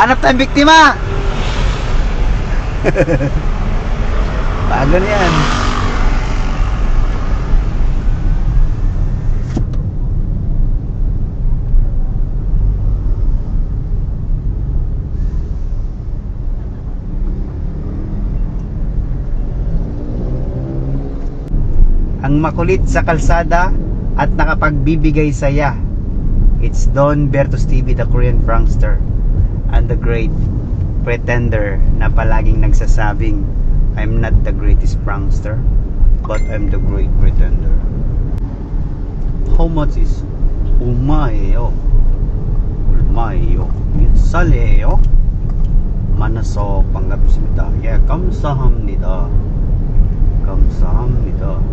Hanap tayong biktima. Bago na yan. Ang makulit sa kalsada at nakapagbibigay saya. It's Don Bertos TV, the Korean prankster and the great pretender na palaging nagsasabing, I'm not the greatest prankster, but I'm the great pretender. How much is umaeyo? Ulmaeyo. Minsal에요. 만나서 반갑습니다. 예, 감사합니다. 감사합니다.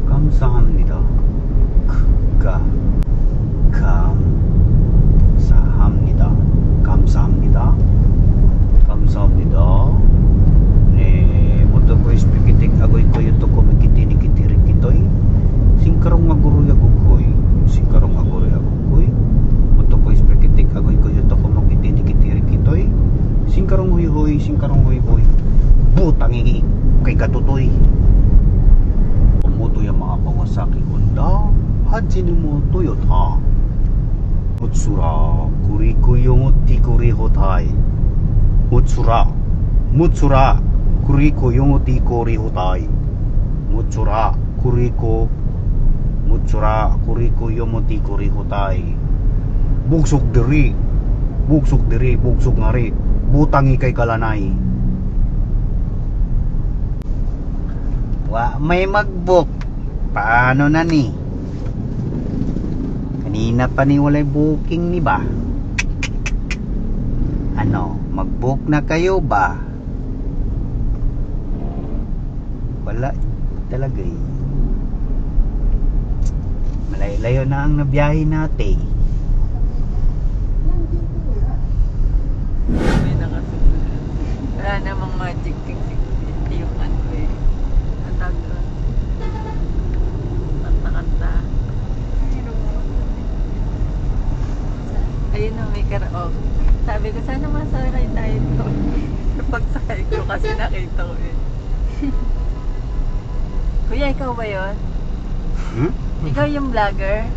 감사합니다. 감사합니다. 감사합니다. 감사합니다. 네, moto ko ispikitik agoy ko yuto ko mikitini-kitiri kitoy. Singkarong aguroy agukoy. Singkarong aguroy agukoy. Moto ko ispikitik agoy ko yuto ko mikitini-kitiri kitoy. Singkarong huy-huy, singkarong huy-huy. Butangi kay katutoy. Moto yung mga Kawasaki Honda Hajinomo Toyota Mutsura Kuriko Yongoti Korihotai Mutsura Kuriko Yongoti Korihotai Mutsura Kuriko Yongoti Korihotai Bugsok diri Bugsok ngari Butangi kay kalanay. May mag-book. Paano na ni? Kanina pa ni walay booking ni ba? Ano, mag-book na kayo ba? Wala talaga eh. Malayo na ang nabiyahe natin. Wala namang magic yung ano eh. Kanta-kanta. Ayun na, may karaoke. Sabi ko, sana masakay tayo ito. Pagsakay ko kasi nakita ko eh. Kuya, ikaw ba yun? Ikaw yung vlogger?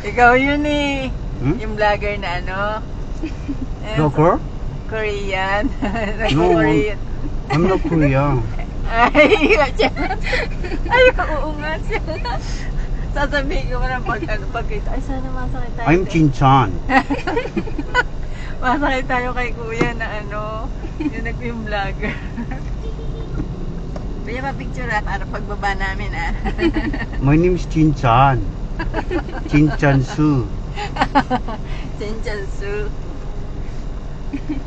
Ikaw yun eh. Yung vlogger na ano? Vlogger? Korean. No, Korean. I'm not Korean. Ay, oo nga siya. Sasabihin ko parang pagkita. Ay, sana masakit tayo. I'm Chinchan. Masakit tayo kay kuya na ano, yung vlogger. Kuya, pa-picture para pagbaba namin ah. My name is Chinchan. Chinchan Su. Chinchan Su.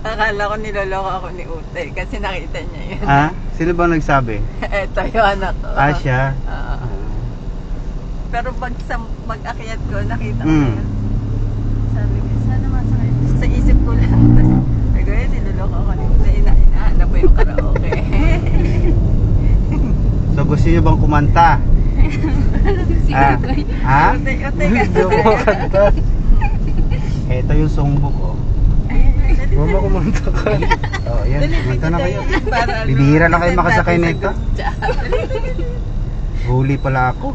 Akala ko niloloko ako ni Ute kasi nakita niya yun. Ah? Sino ba nagsabi? Eto yung anak ko. Ah, siya? Pero pag mag-akyat ko, nakita ko yun. Sabi ko, sana masakit. Sa isip ko lang. Sabi ko, niloloko ako ni Ute. Inahanap mo yung karaoke. So gusto niyo bang kumanta? Ha? Ute Gusto mo kanta? Ito yung songbook ko. Mama, kumanta ka. Oh, yan. Kumanta na kayo. Bibihira na kayo makasakay na ito. Huli pala ako.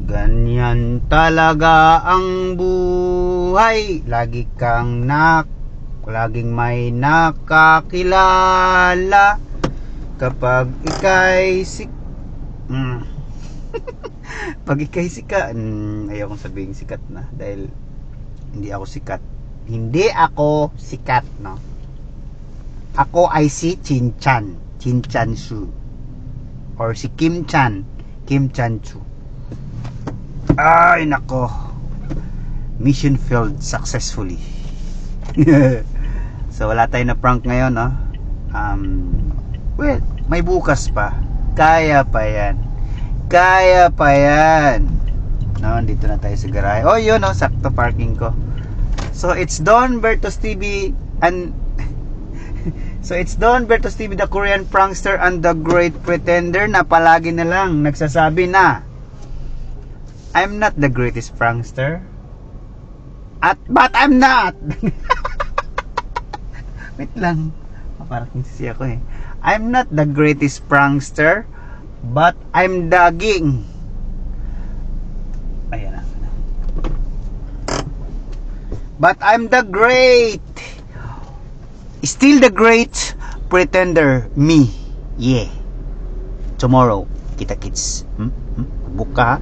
Ganyan talaga ang buhay. Laging may nakakilala. Kapag ika'y pag ika'y sikat, ayaw kong sabihin sikat na dahil hindi ako sikat, no? Ako ay si Chinchan Su, or si Kim Chan Chu. Ay nako, mission failed successfully. So wala tayo na prank ngayon, no? Well, may bukas pa. Kaya pa yan. No, dito na tayo sa garahe. Oh, yun, no, sakto parking ko. So it's Don Bertos TV and so it's Don Bertos TV, the Korean prankster and the great pretender, na palagi na lang nagsasabi na I'm not the greatest prankster. But I'm not. Wait lang. Parang sisi ako eh. I'm not the greatest prankster, but I'm daging. Ayan na. But I'm the great. Still the great pretender. Me. Yeah. Tomorrow. Kita kits. Buka.